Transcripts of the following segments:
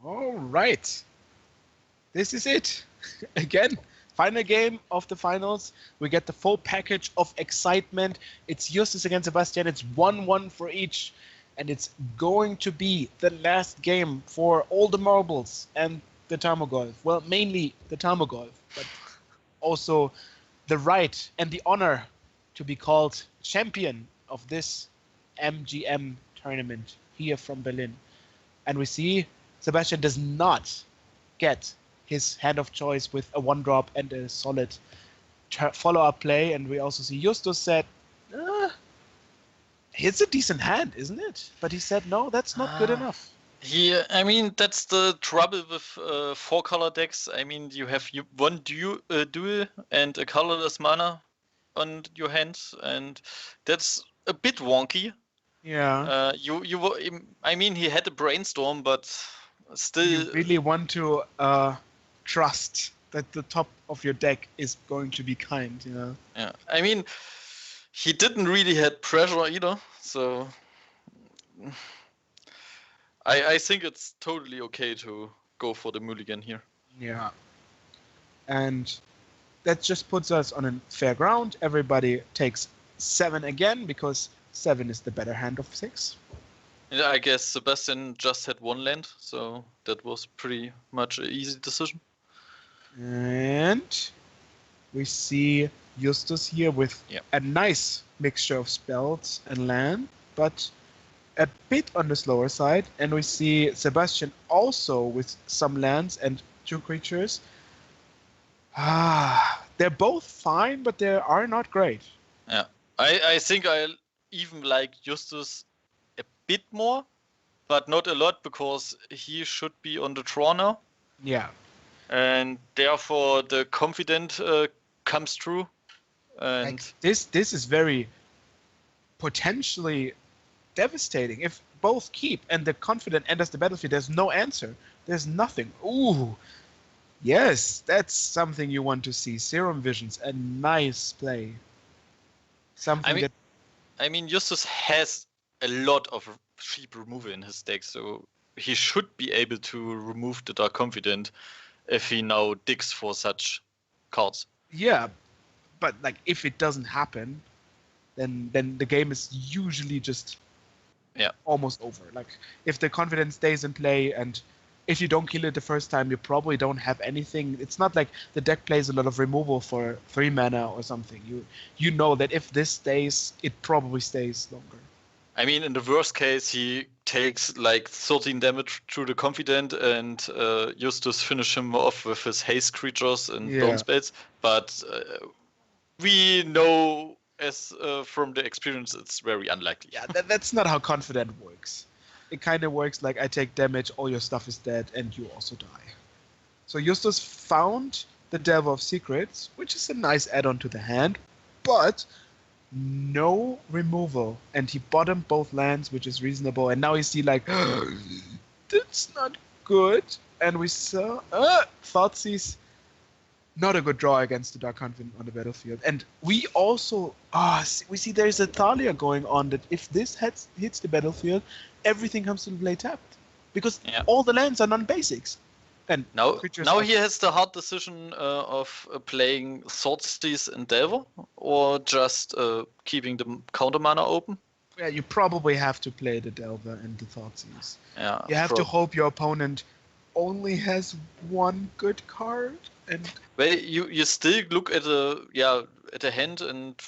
All right. This is it. Again, final game of the finals. We get the full package of excitement. It's Justus against Sebastian. It's 1-1 for each. And it's going to be the last game for all the marbles and the Tamagolf. Well, mainly the Tamagolf, but also the right and the honor to be called champion of this MGM tournament here from Berlin. And we see Sebastian does not get his hand of choice with a one drop and a solid follow-up play. And we also see Justus said, it's a decent hand, isn't it? But he said, no, that's not good enough. I mean, that's the trouble with four-color decks. I mean, you have one duel and a colorless mana on your hands, and that's a bit wonky. Yeah. I mean, he had a brainstorm, but still. You really want to trust that the top of your deck is going to be kind, you know? Yeah. I mean, he didn't really had pressure either, so I think it's totally okay to go for the mulligan here. Yeah. And that just puts us on a fair ground. Everybody takes 7 again because 7 is the better hand of 6. Yeah, I guess Sebastian just had one land, so that was pretty much an easy decision. And we see Justus here with a nice mixture of spells and land, but a bit on the slower side. And we see Sebastian also with some lands and 2 creatures. They're both fine, but they are not great. Yeah, I think I even like Justus a bit more, but not a lot because he should be on the draw now. Yeah. And therefore the confident comes through. And like this is very potentially devastating. If both keep and the confident enters the battlefield, there's no answer. There's nothing. Ooh. Yes, that's something you want to see. Serum Visions, a nice play. Something I mean, Justus has a lot of cheap removal in his deck, so he should be able to remove the Dark Confident if he now digs for such cards. Yeah, but like if it doesn't happen, then the game is usually just almost over. Like if the confidence stays in play and if you don't kill it the first time, you probably don't have anything. It's not like the deck plays a lot of removal for 3 mana or something. You know that if this stays, it probably stays longer. I mean, in the worst case, he takes like 13 damage through the confident and Justus finish him off with his haste creatures and bone spells. But we know as from the experience, it's very unlikely. Yeah, that's not how confident works. It kind of works like I take damage, all your stuff is dead, and you also die. So Justus found the Delver of Secrets, which is a nice add-on to the hand, but no removal. And he bottomed both lands, which is reasonable. And now you see like, that's not good. And we saw Thoughtseize, not a good draw against the Dark Confident on the battlefield. And we also, we see there's a Thalia going on that if this hits the battlefield, everything comes to play tapped. Because all the lands are non-basics. And now he has the hard decision of playing Thoughtseize and Delver, or just keeping the counter mana open. Yeah, you probably have to play the Delver and the Thoughtseize. Yeah, you have to hope your opponent only has one good card. And well, you still look at a hand and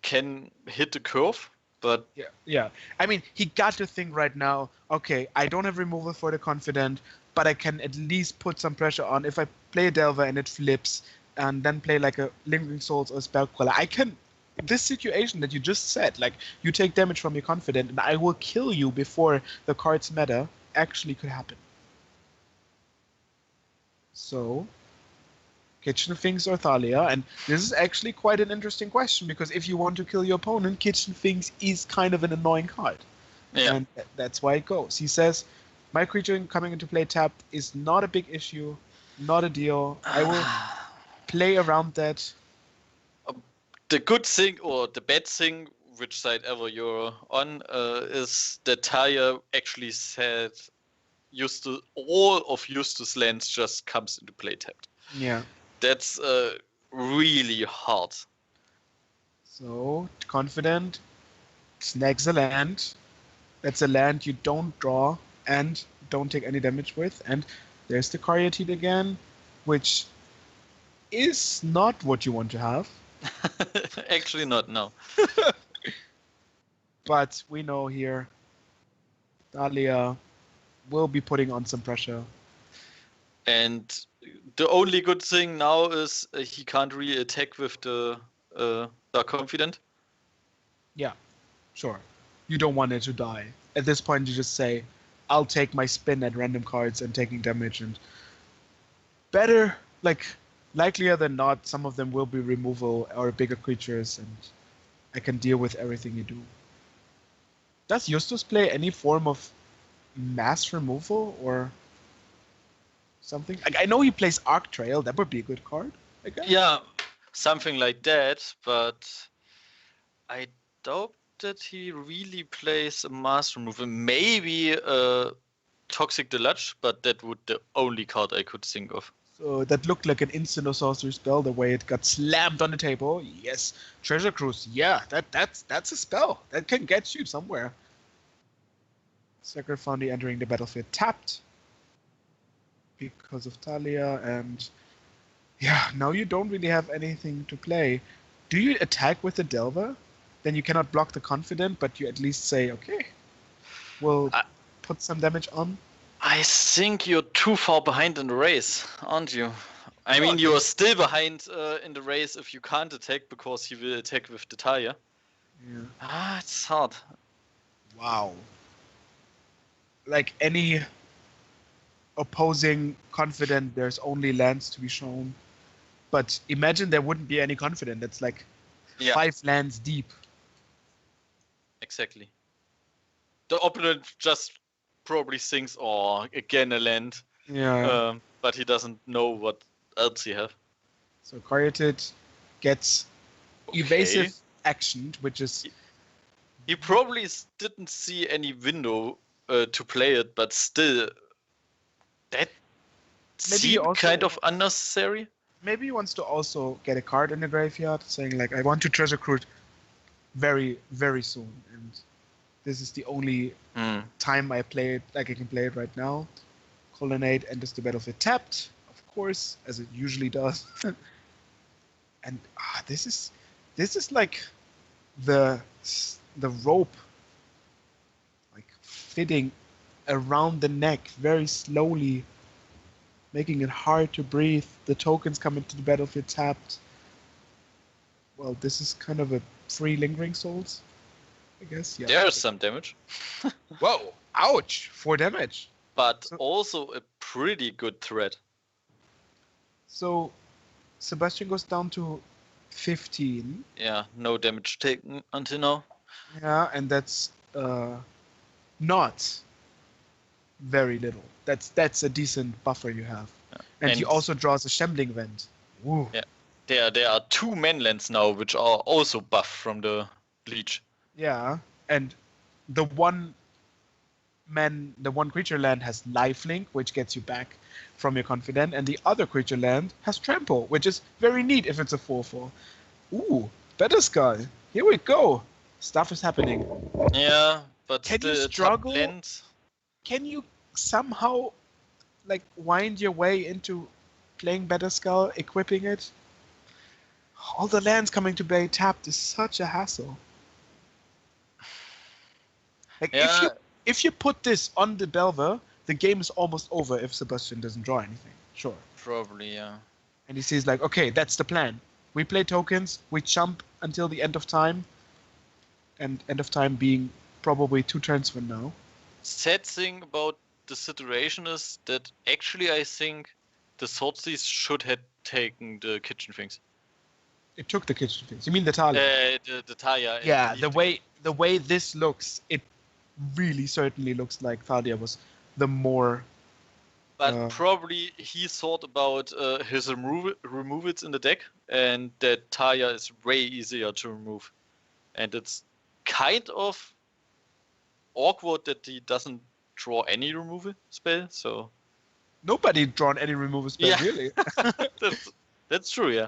can hit the curve, but yeah. I mean, he got to think right now. Okay, I don't have removal for the confident, but I can at least put some pressure on. If I play a Delver and it flips, and then play like a Lingering Souls or Spellqueller, I can. This situation that you just said, like you take damage from your confident, and I will kill you before the cards matter, actually could happen. So. Kitchen Finks or Thalia, and this is actually quite an interesting question because if you want to kill your opponent, Kitchen Finks is kind of an annoying card. Yeah. And that's why it goes. He says, my creature coming into play tapped is not a big issue, not a deal. I will play around that. The good thing or the bad thing, which side ever you're on, is that Thalia actually said all of Justus' lands just comes into play tapped. Yeah. That's really hard. So, confident, snags a land. That's a land you don't draw and don't take any damage with. And there's the Caryatid again, which is not what you want to have. Actually not, no. But we know here Dahlia will be putting on some pressure. And the only good thing now is he can't really attack with the Dark Confident. Yeah, sure. You don't want it to die. At this point, you just say, I'll take my spin at random cards and taking damage. And better, likelier than not, some of them will be removal or bigger creatures, and I can deal with everything you do. Does Justus play any form of mass removal or something? I know he plays Arc Trail. That would be a good card, I guess. Yeah, something like that, but I doubt that he really plays a mass removal. Maybe Toxic Deluge, but that would the only card I could think of. So that looked like an instant or sorcery spell, the way it got slammed on the table. Yes. Treasure Cruise. Yeah, that's a spell. That can get you somewhere. Sacred Foundry entering the battlefield tapped because of Talia, and yeah, now you don't really have anything to play. Do you attack with the Delver? Then you cannot block the Confident, but you at least say, okay, we'll put some damage on. I think you're too far behind in the race, aren't you? I mean, you're still behind in the race if you can't attack because he will attack with the Talia. Yeah. It's hard. Wow. Like any opposing Confident, there's only lands to be shown. But imagine there wouldn't be any Confident. That's like 5 lands deep. Exactly. The opponent just probably thinks, oh, again a land. Yeah. But he doesn't know what else he have. So Caryatid gets evasive actioned, which is... He probably didn't see any window to play it, but still, that seemed kind of unnecessary. Maybe he wants to also get a card in the graveyard, saying like, I want to treasure cruise very, very soon, and this is the only time I play it, like I can play it right now. Colonnade enters the battlefield tapped, of course, as it usually does. And this is like the rope, like fitting around the neck very slowly, making it hard to breathe. The tokens come into the battlefield tapped. Well, this is kind of a free lingering souls, I guess. Yeah. There's some damage. Whoa! Ouch! 4 damage. But also a pretty good threat. So Sebastian goes down to 15. Yeah, no damage taken until now. Yeah, and that's not very little. That's a decent buffer you have. Yeah. And he also draws a Shambling Vent. Woo. Yeah, there are 2 manlands now, which are also buffed from the Bleach. Yeah, and the one creature land has Lifelink, which gets you back from your Confident, and the other creature land has Trample, which is very neat if it's a 4/4. Ooh, Better Skull. Here we go. Stuff is happening. Yeah, but can you struggle? Can you somehow like wind your way into playing Better Skull, equipping it? All the lands coming to bay tapped is such a hassle. Like if you put this on the Belver, the game is almost over if Sebastian doesn't draw anything. Sure. Probably, yeah. And he says like, okay, that's the plan. We play tokens, we jump until the end of time, and end of time being probably 2 turns from now. Sad thing about the situation is that actually I think the Swordsleeves should have taken the kitchen things. It took the kitchen things. You mean the Talia? The Talia. Yeah, the way this looks, it really certainly looks like Thalia was the more... But probably he thought about his removals in the deck, and that Talia is way easier to remove. And it's kind of awkward that he doesn't draw any removal spell, so Nobody drawn any removal spell, really. that's true, yeah.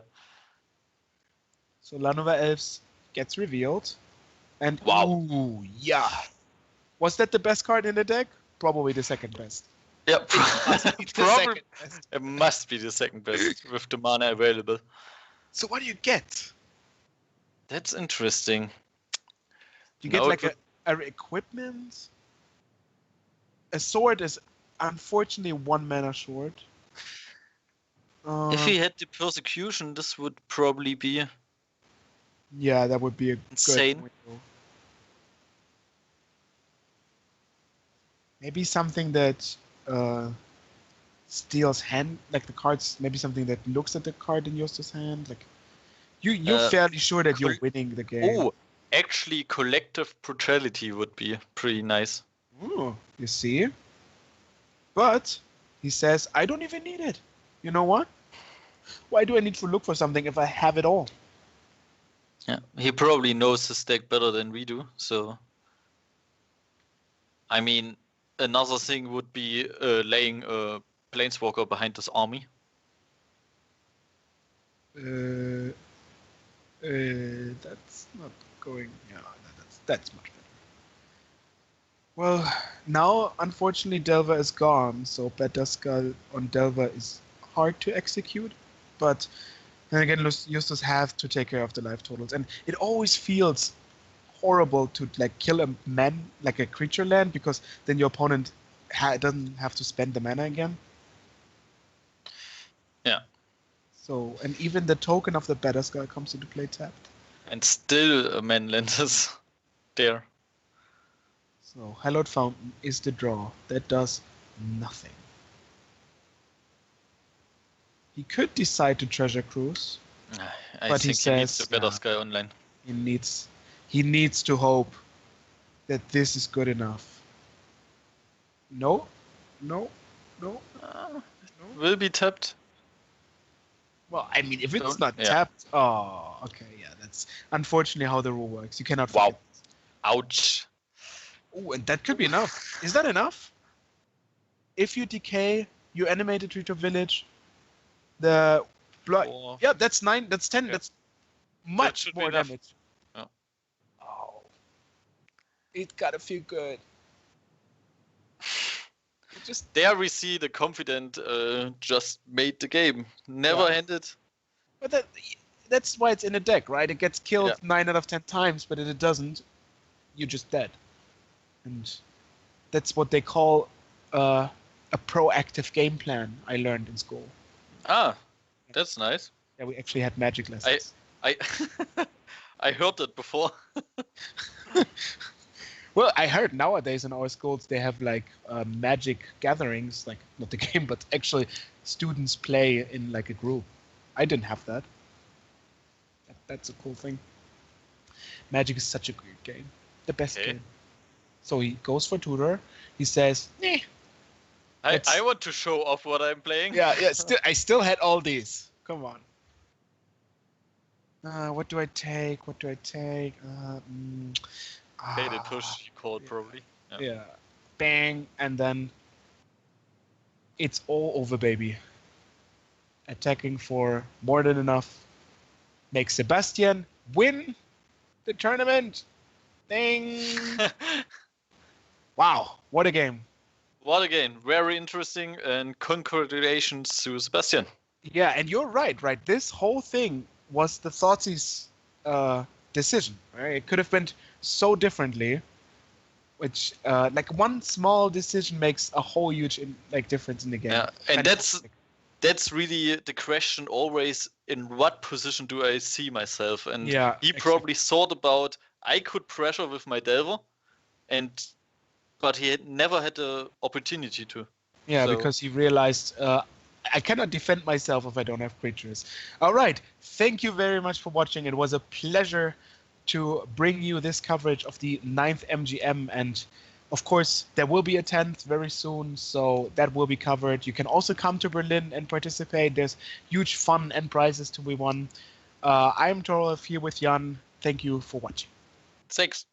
So Lanova Elves gets revealed. And wow. Ooh, yeah. Was that the best card in the deck? Probably the second best. Yeah, Probably. It must be the second best with the mana available. So what do you get? That's interesting. You get like a equipment. A sword is unfortunately 1 mana short. If he had the persecution, this would probably be. Yeah, that would be a insane. Good window. Maybe something that steals hand, like the cards. Maybe something that looks at the card in Justus' hand. Like you're fairly sure that you're winning the game. Oh, actually, collective brutality would be pretty nice. Ooh, you see. But he says, I don't even need it. You know what? Why do I need to look for something if I have it all? Yeah, he probably knows his deck better than we do. So, I mean, another thing would be laying a Planeswalker behind this army. That's not going. Yeah, that's much better. Well, now unfortunately Delver is gone, so Badaska on Delver is hard to execute. But then again, Justus have to take care of the life totals, and it always feels horrible to like kill a man, like a creature land, because then your opponent doesn't have to spend the mana again. Yeah. So, and even the token of the Badaska comes into play tapped. And still a manland is there. So, Hallowed Fountain is the draw. That does nothing. He could decide to Treasure Cruise. I think he needs the Badaska online. He needs to hope that this is good enough. No. Will be tapped. Well, I mean, if it's not tapped, oh, okay, yeah, that's unfortunately how the rule works. You cannot. Wow. Ouch. Oh, and that could be enough. Is that enough? If you decay, you animate a Tree Village. The blood. Yeah, that's 9. That's 10. Yeah. That's much more damage. Oh. Oh. It gotta feel good. Just there we see the confident just made the game. Never ended. But that's why it's in a deck, right? It gets killed 9 out of 10 times, but if it doesn't, you're just dead. And that's what they call a proactive game plan, I learned in school. Ah, that's nice. Yeah, we actually had magic lessons. I heard that before. Well, I heard nowadays in our schools they have like magic gatherings, like not the game, but actually students play in like a group. I didn't have that. That's a cool thing. Magic is such a great game, the best game. So he goes for tutor. He says, "Nah." I want to show off what I'm playing. Yeah. I still had all these. Come on. What do I take? Okay, they push, you called probably. Yeah. Bang, and then it's all over, baby. Attacking for more than enough. Makes Sebastian win the tournament. Ding. Wow, what a game. What a game. Very interesting, and congratulations to Sebastian. Yeah, and you're right. This whole thing was the Thoughtseize decision. Right? It could have been so differently, which like one small decision makes a whole huge difference in the game. Yeah, and that's really the question always: in what position do I see myself? And he probably thought about I could pressure with my Delver, but he had never had the opportunity to. Yeah, because he realized I cannot defend myself if I don't have creatures. All right. Thank you very much for watching. It was a pleasure to bring you this coverage of the 9th MGM. And, of course, there will be a 10th very soon, so that will be covered. You can also come to Berlin and participate. There's huge fun and prizes to be won. I'm Torolf here with Jan. Thank you for watching. Thanks.